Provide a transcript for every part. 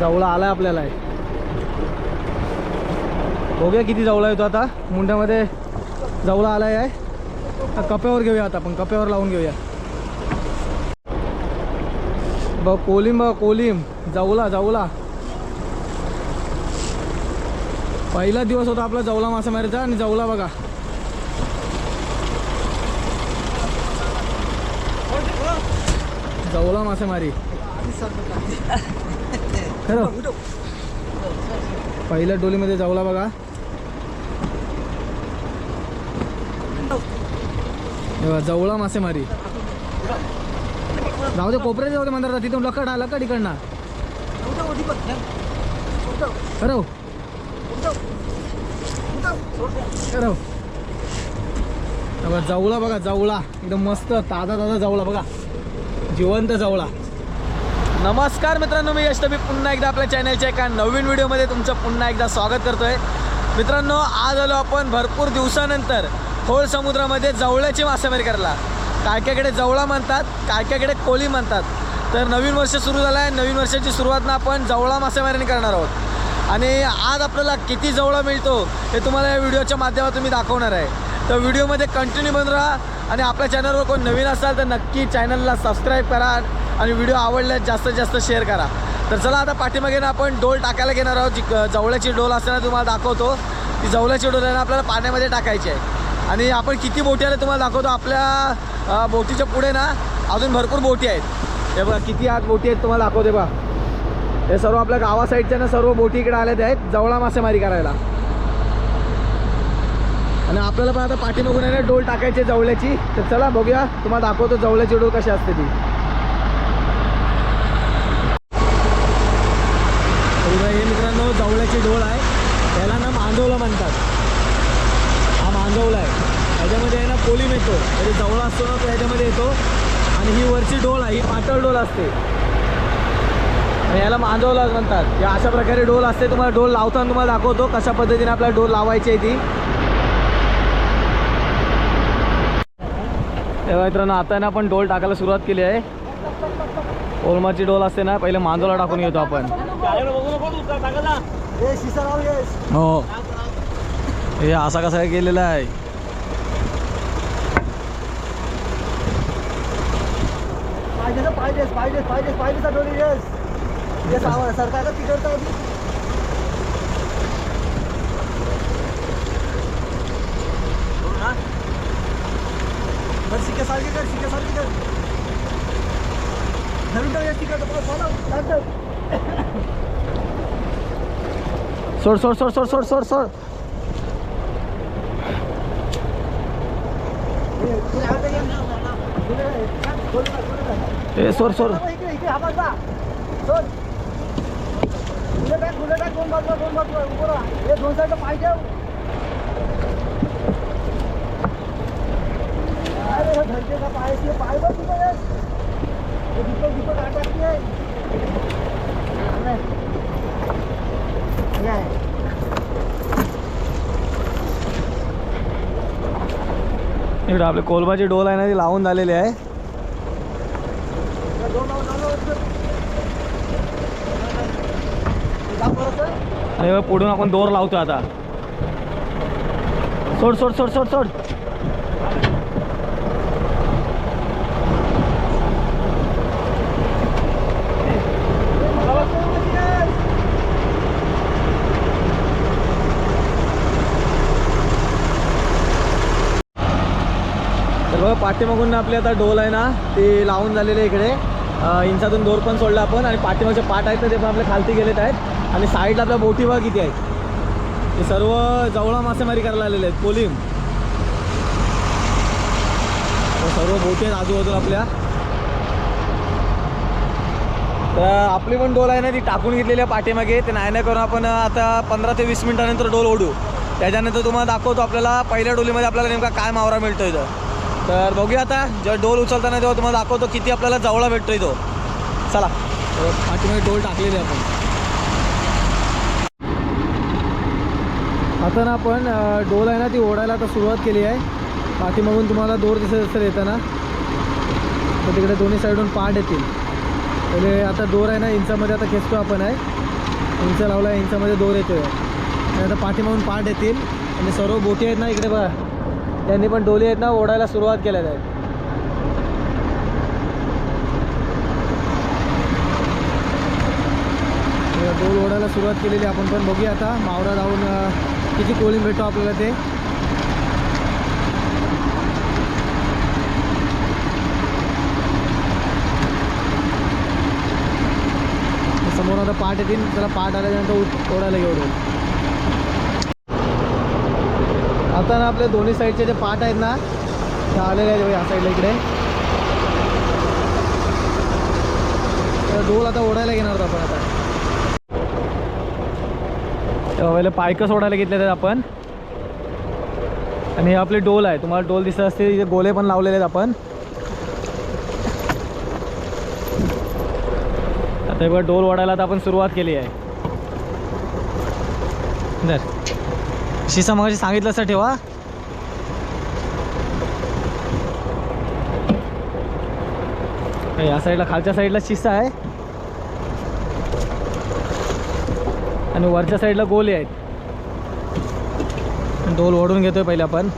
जवळा आलाय आपल्याला. बघूया किती जवळा येतो आता. मुंड्यामध्ये जवळा आलाय आहे. कप्यावर घेऊया आता आपण, कप्यावर लावून घेऊया. बघ कोलिम, बघ कोलिम, जवला जवला. पहिला दिवस होता आपला जवला मासेमारीचा आणि जवला बघा. जवला मासेमारी खरं. पहिल्या डोलीमध्ये जवला बघा. जवळा मासेमारी. जाऊ दे कोपऱ्यात जाऊ दे म्हणतात तिथून. लकड आला लकड इकडनं खरं खरं. जवळा बघा, जवळा एकदम मस्त ताजा ताजा जवळा बघा, जिवंत जवळा. नमस्कार मित्रांनो, मी यश मी पुन्हा एकदा आपल्या चॅनलच्या एका नवीन व्हिडिओमध्ये तुमचं पुन्हा एकदा स्वागत करतोय. मित्रांनो, आज आलो आपण भरपूर दिवसानंतर खोल समुद्रामध्ये जवळ्याची मासेमारी करायला. कायक्याकडे जवळा म्हणतात, कायक्याकडे कोली म्हणतात. तर नवीन वर्ष सुरू झालं आहे. नवीन वर्षाची सुरुवात आपण जवळा मासेमारी करणार आहोत. आणि आज आपल्याला किती जवळा मिळतो हे तुम्हाला या व्हिडिओच्या माध्यमातून मी दाखवणार आहे. तर व्हिडिओमध्ये कंटिन्यू बन राहा. आणि आपल्या चॅनलवर कोण नवीन असाल तर नक्की चॅनलला सबस्क्राईब करा आणि व्हिडिओ आवडल्यास जास्तीत जास्त शेअर करा. तर चला आता पाठीमागे ना आपण डोल टाकायला घेणार आहोत. जी जवळ्याची डोल असताना तुम्हाला दाखवतो. ती जवळ्याची डोल आहे ना आपल्याला पाण्यामध्ये टाकायची आहे. आणि आपण किती बोटी आले तुम्हाला दाखवतो. आपल्या बोटीच्या पुढे ना अजून भरपूर बोटी आहेत. हे बघा किती आत बोटी आहेत तुम्हाला दाखवते बघा. हे सर्व आपल्या गावा साईडच्या ना सर्व बोटी इकडे आलेल्या आहेत जवळा मासेमारी करायला. आणि आपल्याला पण आता पाठीमागून आहे ना डोल टाकायची जवळ्याची. तर चला बघूया, तुम्हाला दाखवतो जवळ्याची डोल कशी असते ती. हे मित्रांनो जवळ्याची डोल आहे. त्याला ना मांजवला म्हणतात. हा मांजवला आहे. ह्याच्यामध्ये आहे ना कोलिम येतो. म्हणजे जवळा असतो ना तो ह्याच्यामध्ये येतो. आणि ही वरची डोल आहे, ही पातळ डोल असते. आणि याला मांजवला म्हणतात. या अशा प्रकारे डोल असते. तुम्हाला डोल लावताना तुम्हाला दाखवतो कशा पद्धतीने आपल्याला डोल लावायची आहे ती. तेव्हा मित्रांनो आता ना आपण डोल टाकायला सुरुवात केली आहे. ओलमाची डोल असते ना, पहिले मांजवला टाकून घेतो आपण. हो, हे असा कसा केलेला आहे. सोड सोड सोड सोड सोड सोड सोड. ए सोड सोड. इकडे आपले कोलमाची डोल आहे ना ती लावून झालेली आहे. आणि पुढून आपण दोर लावतो आता. सोड सोड सोड सोड सोड. तर बघा पाठीमागून आपली आता डोल आहे ना ती लावून झालेली आहे. इकडे इंचातून दोर पण सोडला आपण. आणि पाठीमागचे पाट आहेत ना ते पण आपल्या खालती गेलेत आहेत. आणि साईडला आपल्या बोटी बघा किती आहेत. हे सर्व जवळा मासेमारी करायला आलेले आहेत. कोलिम सर्व बोटी आहेत आजूबाजूला आपल्या. तर आपली पण डोल आहे ना ती टाकून घेतलेली आहे पाठीमागे. ते नाही करून आपण आता 15 ते 20 मिनिटानंतर डोल ओढू. त्याच्यानंतर तुम्हाला दाखवतो आपल्याला पहिल्या डोलीमध्ये आपल्याला नेमका काय मावरा मिळतो इथं. तर बघूया आता जेव्हा डोल उचलताना तेव्हा तुम्हाला दाखवतो किती आपल्याला जवळा भेटतोय तो. चला पाठीमागे डोल टाकलेली आपण. आता ना आपण डोल आहे ना ती ओढायला आता सुरुवात केली आहे. पाठीमागून तुम्हाला दोर दिसत असेल येताना. तर तिकडे दोन्ही साईडून पाट येतील. पहिले आता दोर आहे ना इंचामध्ये आता खेचतो आपण आहे, इंच लावला आहे, इंचामध्ये दोर येतोय आणि आता पाठीमागून पाठ येतील आणि सर्व बोटी आहेत ना इकडे बघा, त्यांनी पण डोली आहेत ना ओढायला सुरुवात केल्या आहेत. डोल ओढायला सुरुवात केलेली आपण पण बघूया आता मावरा जाऊन किती कोळी भेटतो आपल्याला ते. समोर आता पाठ येतील, त्याला पाठ आल्यानंतर ओढायला घेऊन येईल. आता ना आपल्या दोन्ही साईडचे जे पाठ आहेत ना ते आलेले आहेत या साईडला इकडे. डोल आता ओढायला घेणार आहोत आपण. आता पहिले पायकं सोडायला घेतले आहेत आपण आणि हे आपले डोल आहे, तुम्हाला डोल दिसत असते, इथे गोले पण लावलेले आहेत आपण. आता बघा डोल ओढायला आता आपण सुरुवात केली आहे. शिसा मगाशी सांगितलं असं ठेवा. या साईडला खालच्या साईडला शिसा आहे आणि वरच्या साईडला गोले आहेत. डोल ओढून घेतोय पहिले आपण.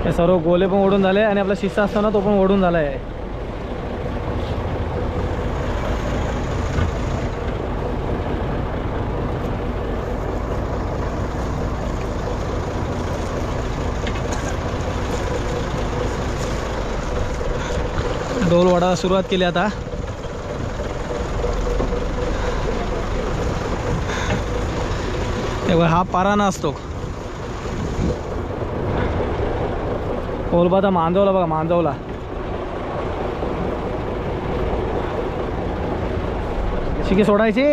हे सर्व गोले पण ओढून झाले आणि आपला शिस्सा असतो ना तो पण ओढून झाला आहे. डोल ओढायला सुरुवात केली आता. तेव्हा हा पाराना असतो. कोलबाता मांजवला बघा, मांजवला. शिकी सोडायची,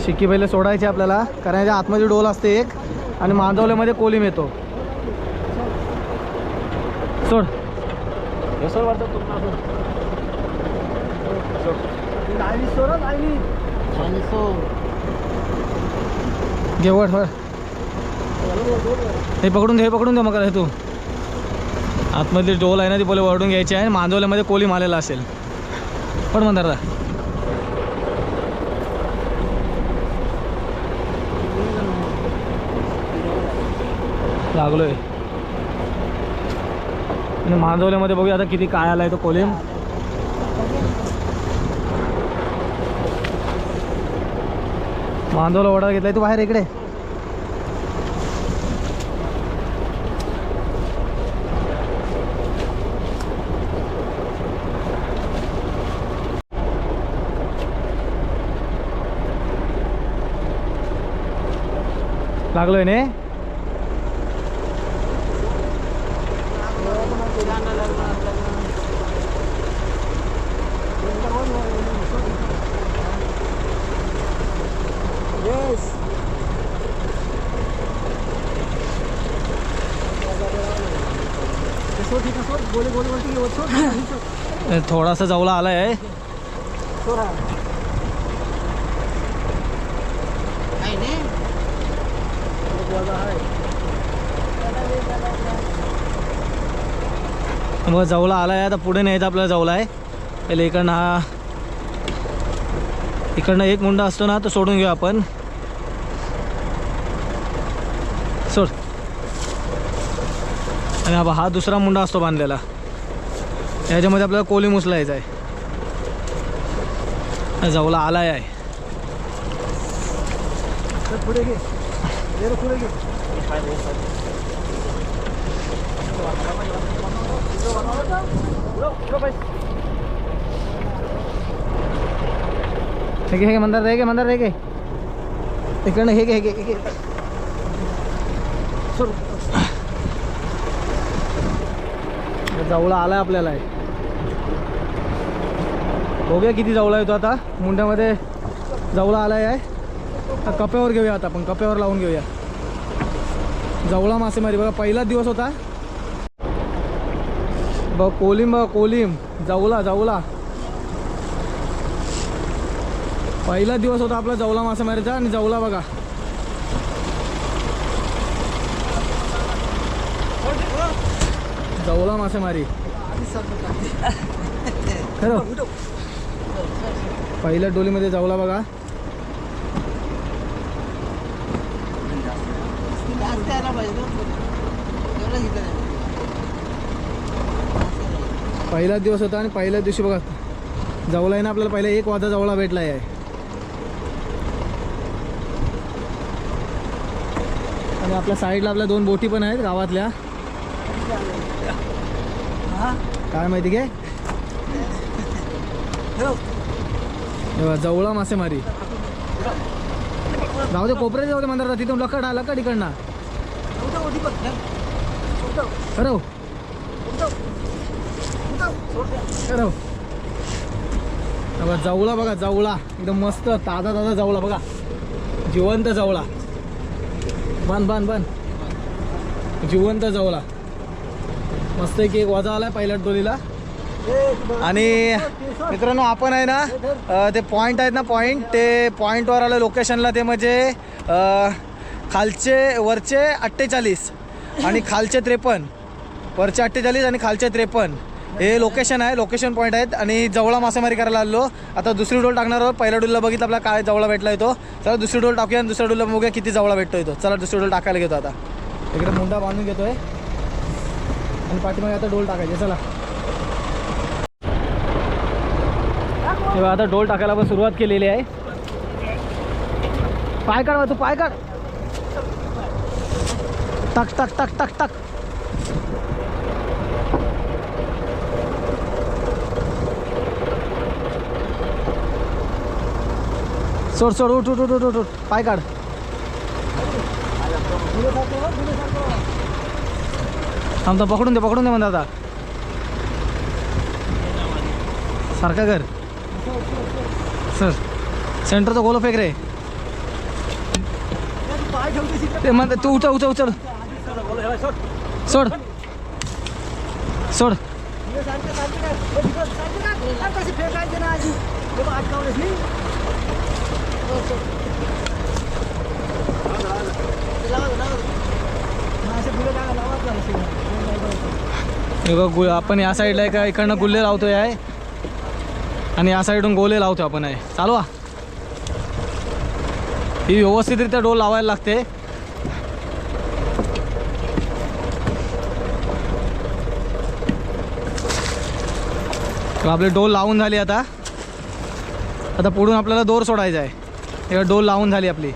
शिकी पहिले सोडायची आपल्याला, कारण याच्या आतमध्ये डोल असते एक आणि मांजवल्यामध्ये कोलिम येतो. सोड घे वड. हे पकडून घे, पकडून दे मग हे तू. आतमधली डोल आहे ना ती पहिले वळडून घ्यायची आहे. मांजवल्यामध्ये कोलिम आलेला असेल. पण म्हणतात लागलोय आणि मांजवल्यामध्ये बघूया आता किती काय आलाय तो कोलिम. मांजवला ओढा घेतलाय तू बाहेर इकडे. लागलोय ने. थोडासा जवळ आलाय आहे. मग जवळ आलाय आता पुढे न्यायचं आपल्याला. जवळ आहे पहिले इकडनं हा, इकडनं एक मुंडा असतो ना तो सोडून घेऊ आपण. सोड. आणि हा दुसरा मुंडा असतो बांधलेला, याच्यामध्ये आपल्याला कोलिम उचलायचा आहे. जवळ आलाय आहे. पुढे घे, पुढे घे. हे मंदार दे, मंदार दे. इकडनं हे घे, घे. जवळ आलाय आपल्याला. बघूया किती जवळ आहे तो. आता मुंड्यामध्ये जवळ आलाय आहे. कप्यावर घेऊया आता आपण, कप्यावर लावून घेऊया. जवळा मासेमारी बघा पहिलाच दिवस होता. बघ कोलिम, बघ कोलिम, जवला जवला. पहिला दिवस होता आपला जवला मासेमारीचा आणि जवला बघा. जवला मासेमारी खरं. पहिल्या डोलीमध्ये जवला बघा. पहिला दिवस होता आणि पहिल्या दिवशी बघा जवला आहे ना आपल्याला पहिला 1 वाजा जवला भेटला आहे. आणि आपल्या साईडला आपल्या 2 बोटी पण आहेत गावातल्या. काय माहिती काय जवळा मासेमारी. जाऊ दे कोपऱ्यात जाऊ दे मंदिरात. तिथून लकड लकड इकडनं खरं खरं. जवळा बघा जवळा एकदम मस्त ताजा ताजा जवळा बघा. जिवंत जवळा. बांध बांध बांध. जिवंत जवळा मस्त. एक वाजा आलाय पहिल्या डोलीला. आणि मित्रांनो आपण आहे ना ते पॉईंट आहेत ना पॉईंट, ते पॉईंटवर आलं लोकेशनला. ते म्हणजे खालचे वरचे 48 आणि खालचे 53. वरचे 48 आणि खालचे 53 हे लोकेशन आहे, लोकेशन पॉईंट आहेत. आणि जवळा मासेमारी करायला आलो. आता दुसरी डोल टाकणार आहोत. पहिल्या डोलला बघितलं आपला काय जवळा भेटला येतो. चला दुसरी डोल टाकूया आणि दुसऱ्या डोलला बघूया किती जवळा भेटतो येतो. चला दुसरी डोल टाकायला घेतो. आता इकडे मुंडा बांधून घेतोय आणि पाठीमागे आता डोल टाकायचे. चला तेव्हा आता डोल टाकायला पण सुरुवात केलेली आहे. पाय काढ तू, पाय काढ. टाक टाक टाक टाक टाक. सोड सोड. उठ उठ उठ उठ उठ. पाय काढ. थांबता पकडून दे म्हणता. आता सारखा कर सर. सेंटरचा गोल फेक रे. ते म्हणतात तू उचल उचल उचल. सोड सोड. आपण या साईडला आहे का इकडनं गुल्ले लावतोय आहे आणि या साईडून गोले लावतोय आपण आहे. चालवा. ही व्यवस्थितरित्या डोल लावायला लागते. आपली डोल लावून झाली. आता पुढून आपल्याला दोर सोडायचा आहे. हे डोल लावून झाली आपली.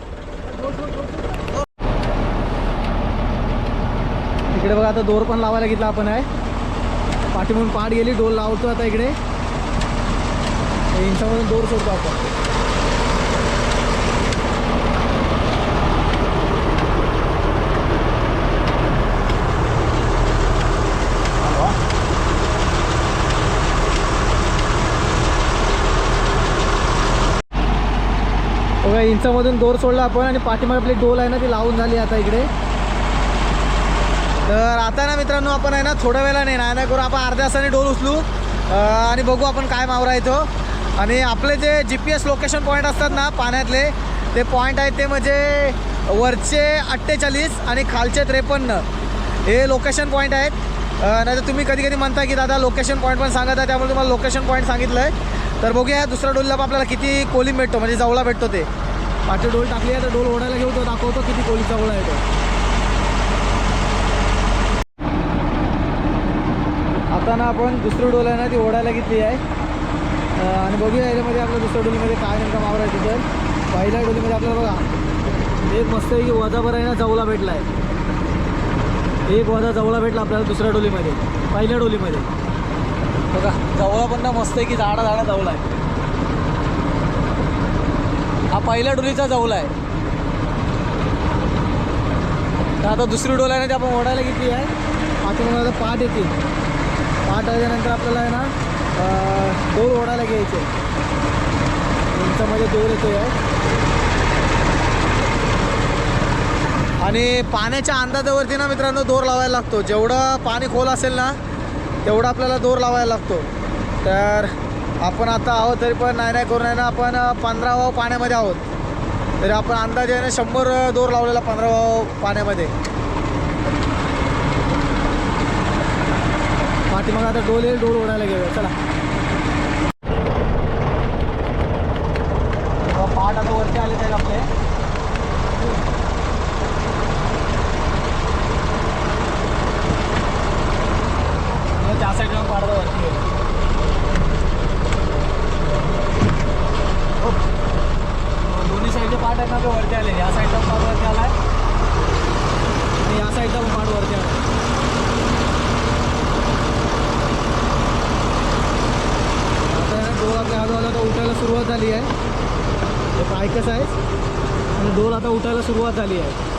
इकडे बघा आता दोर पण लावायला घेतला आपण आहे. पाठीमधून पाठ गेली, डोल लावतो आता इकडे. इंचामधून दोर सोडतो आपण. बघा इंचामधून दोर सोडला आपण आणि पाठीमागे आपली डोल आहे ना ती लावून झाली आता इकडे. तर आता ना मित्रांनो आपण आहे ना थोड्या वेळा नाही करू, आपण अर्ध्या तासाने डोल उचलू आणि बघू आपण काय मावरा येतो. आणि आपले जे GPS लोकेशन पॉईंट असतात ना पाण्यातले, ते पॉईंट आहेत ते म्हणजे वरचे 48 आणि खालचे 53 हे लोकेशन पॉईंट आहेत. नाही तर तुम्ही कधी कधी म्हणता की दादा लोकेशन पॉईंट पण सांगत आहे, त्यामुळे तुम्हाला लोकेशन पॉईंट सांगितलं आहे. तर बघूया दुसऱ्या डोलला आपल्याला किती कोलिम भेटतो, म्हणजे जवळा भेटतो. ते पाठी डोल टाकली आहे तर डोल ओढायला घेऊ, तो दाखवतो किती कोली जवळा येतो. आता ना आपण दुसरी डोल आहे ना ती ओढायला घेतली आहे आणि बघूया याच्यामध्ये आपल्या दुसऱ्या डोलीमध्ये काय नेमका मावरा आहे. तर पहिल्या डोलीमध्ये आपल्याला बघा एक मस्त की वजाभर आहे ना जवळा भेटला आहे. एक वजा जवळा भेटला आपल्याला दुसऱ्या डोलीमध्ये. पहिल्या डोलीमध्ये बघा जवळा पण ना मस्त आहे की झाडा झाडा जवळा आहे. हा पहिल्या डोलीचा जवळा आहे. तर आता दुसरी डोल आहे ना ती आपण ओढायला घेतली आहे. पाठीमागे आता पाठ येतील. पाठ आल्यानंतर आपल्याला आहे ना डोल ओढायला घ्यायचे. इंचामध्ये डोल येतो आहे आणि पाण्याच्या अंदाजावरती ना मित्रांनो दोर लावायला लागतो. जेवढं पाणी खोल असेल ना तेवढा आपल्याला दोर लावायला लागतो. तर आपण आता आहोत तरी पण नाही करून आहे ना आपण 15 वाव पाण्यामध्ये आहोत. तरी आपण अंदाजे आहे ना 100 दोर लावलेला 15 वाव पाण्यामध्ये. पाठीमागं आता डोल ओढायला घेऊया. चला पाठ आता वरती आले आहेत आपले. त्या साईड जाऊन पाडता वरती. दोन्ही साईडचे पाठ आहेत ना ते वरती आले. या साईडला पाठ वरती आला आहे आणि या साईडला पाठ वरती आला. आता डोल आपल्या हळूहळू आता उठायला सुरुवात झाली आहे. हे पायकस आहे आणि डोल आता उठायला सुरुवात झाली आहे.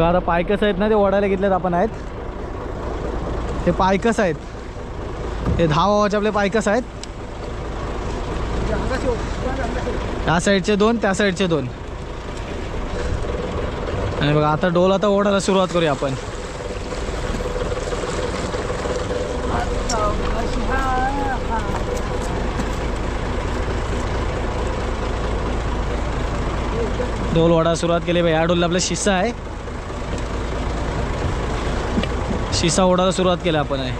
आता पायकस आहेत ना ते ओढायला घेतलेत आपण आहेत. हे पायकस आहेत. हे 10 वावाचे आपले पायकस आहेत. त्या साईडचे 2 त्या साईडचे 2. आणि बघा आता डोल आता ओढायला सुरुवात करूया आपण. डोल ओढायला सुरुवात केली. या डोलला आपला शिस्सा आहे. शिसा ओढायला सुरुवात केली आपण आहे.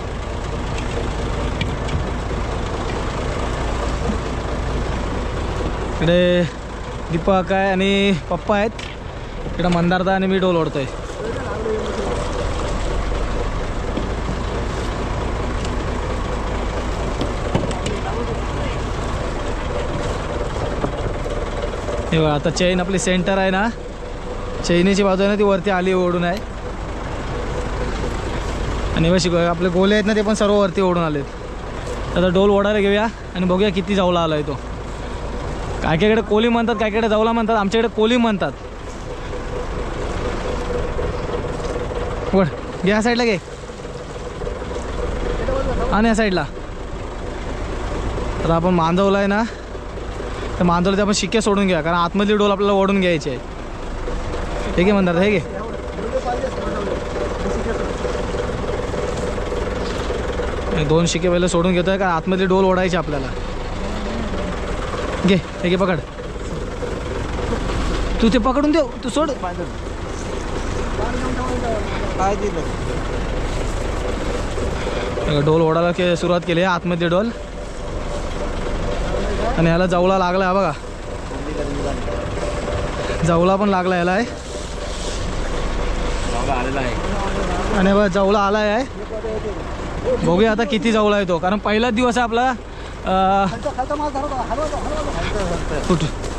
इकडे दीपक आहे आणि पप्पा आहेत. इकडे मंदारदा आणि मी डोल ओढतोय. हे बघा आता चेन आपली सेंटर आहे ना, चैनीची बाजू आहे ना ती वरती आली ओढून आहे. आणि बघा आपले गोले आहेत ना ते पण सर्व वरती ओढून आलेत. आता डोल ओढायला घेऊया आणि बघूया किती जावला आला आहे तो. काय कायकडे कोली म्हणतात, काय कायकडे जावला म्हणतात. आमच्याकडे कोली म्हणतात. वड घे या साईडला घे आणि या साईडला. तर आपण मांजवला आहे ना, तर मांजवला ते आपण शिक्के सोडून घ्या, कारण आतमधली डोल आपल्याला ओढून घ्यायची आहे. हे घे म्हणतात, हे घे. दोन शिके पहिले सोडून घेतोय, कारण आतमधली डोल ओढायची आपल्याला. घे हे घे पकड. तू ते पकडून देऊ, तू सोड. डोल ओढायला सुरुवात केली आहे आतमध्ये डोल. आणि ह्याला जावला लागला आहे बघा. जावला पण लागला ह्याला आहे. आणि बघा जावला आला आहे. बघूया आता किती जावला आहे तो, कारण पहिलाच दिवस आहे आपला.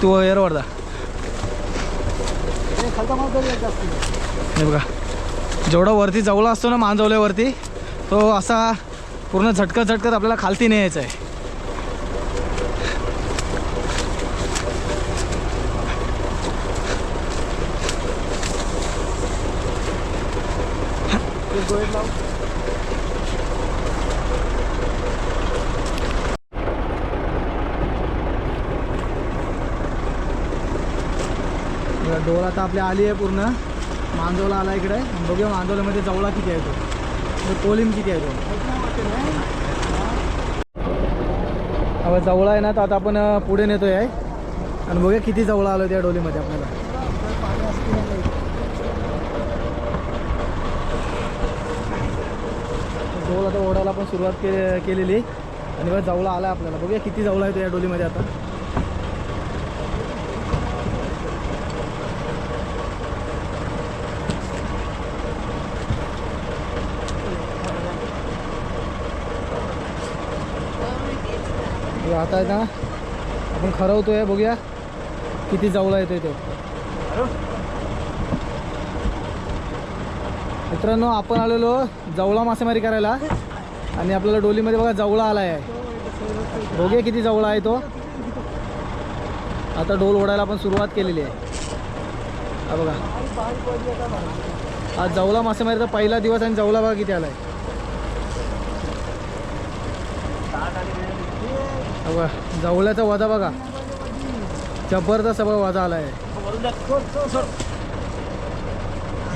तू एअर वरदा हे बघा, जेवढा वरती जावला असतो ना मांजवल्यावरती, तो असा पूर्ण झटकत झटकत आपल्याला खालती न्यायचा आहे. डोल आता आपली आली आहे पूर्ण. मांजवला आला इकडे. बघूया मांजवल्यामध्ये जवळा किती आहे तो, कोलिम किती आहे तो. आता जवळा आहे ना, तर आता आपण पुढे नेतोय आहे आणि बघूया किती जवळा आलो त्या डोलीमध्ये आपल्याला. डोल आता ओढायला आपण सुरुवात केलेली आणि बघा जवळा आला आपल्याला. बघूया किती जवळा आहे तो या डोलीमध्ये आता. आता आहे ना आपण खरवतोय, बघूया किती जवळा येतोय तो. मित्रांनो आपण आलेलो जवळा मासेमारी करायला आणि आपल्याला डोलीमध्ये बघा जवळा आला आहे. बघूया किती जवळा आहे तो. आता डोल ओढायला आपण सुरुवात केलेली आहे. हा बघा, आज जवळा मासेमारीचा पहिला दिवस आणि जवळा बघा किती आला आहे. बघा जवळ्याचा वजा बघा, जबरदस्त बघा वजा आला आहे.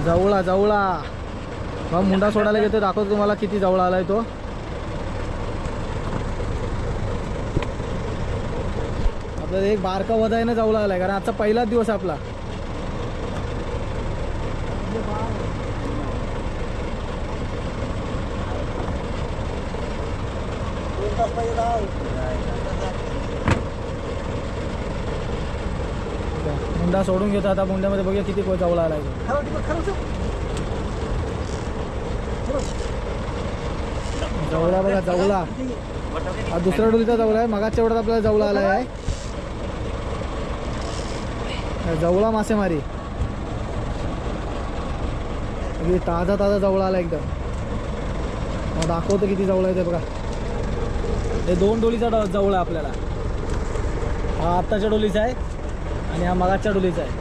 जवळा जवळा मग मुंडा सोडायला घेतो, दाखवतो तुम्हाला किती जवळ आलाय तो. आपल्याला एक बारका वधायनं जवळ आलाय, कारण आजचा पहिलाच दिवस आपला. मुंडा सोडून घेतो आता. मुंड्यामध्ये बघूया किती जवळ आलाय तो. जवळा बघा, जवळा हा दुसऱ्या डोलीचा जवळ आहे. मगाच्या एवढ्यात आपल्याला जवळ आलाय आहे. जवळा मासेमारी अगदी ताजा ताजा जवळ आला एकदम. मग दाखवतो किती जवळ आहे ते बघा. हे 2 डोलीचा जवळ आहे आपल्याला. हा आत्ताच्या डोलीचा आहे आणि हा मगाच्या डोलीचा आहे.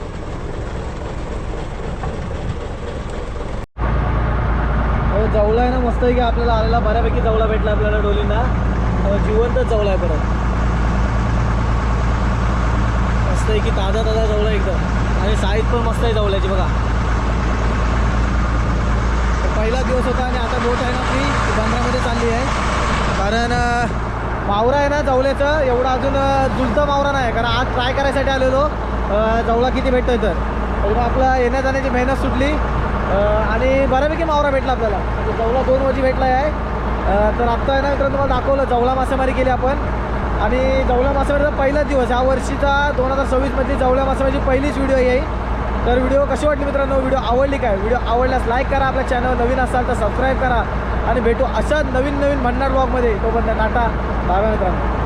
हो जवळ आहे ना, मस्त आहे की आपल्याला आलेला बऱ्यापैकी जवळा भेटला आपल्याला डोलींना. जिवंतच जवळ आहे परत. मस्त आहे की ताजा ताजा जवळ आहे एकदम, आणि साईज पण मस्त आहे जवळ्याची बघा. पहिला दिवस होता आणि आता बोट आहे ना आपली बंदरामध्ये चालली आहे, कारण मावरा आहे ना जवळ्याचं एवढा अजून जुलता मावरा नाही, कारण आज ट्राय करायसाठी आलेलो जवळा किती भेटतोय. तर मग आपला येण्या जाण्याची मेहनत सुटली आणि बऱ्यापैकी मावरा भेटला आपल्याला. जवळा 2 वजी भेटला आहे. तर आत्ता आहे ना मित्रांनो तुम्हाला दाखवलं जवळा मासेमारी केली आपण, आणि जवळा मासेमारीचा पहिलाच दिवस ह्या वर्षीचा 2026 मध्ये जवळ्या मासेमारीची पहिलीच व्हिडिओ येईल. तर व्हिडिओ कशी वाटली मित्रांनो, व्हिडिओ आवडली काय, व्हिडिओ आवडल्यास लाईक करा, आपल्या चॅनल नवीन असाल तर सबस्क्राईब करा, आणि भेटू अशाच नवीन भन्नाट ब्लॉगमध्ये. तोपर्यंत टाटा, बाय बाय मित्रांनो.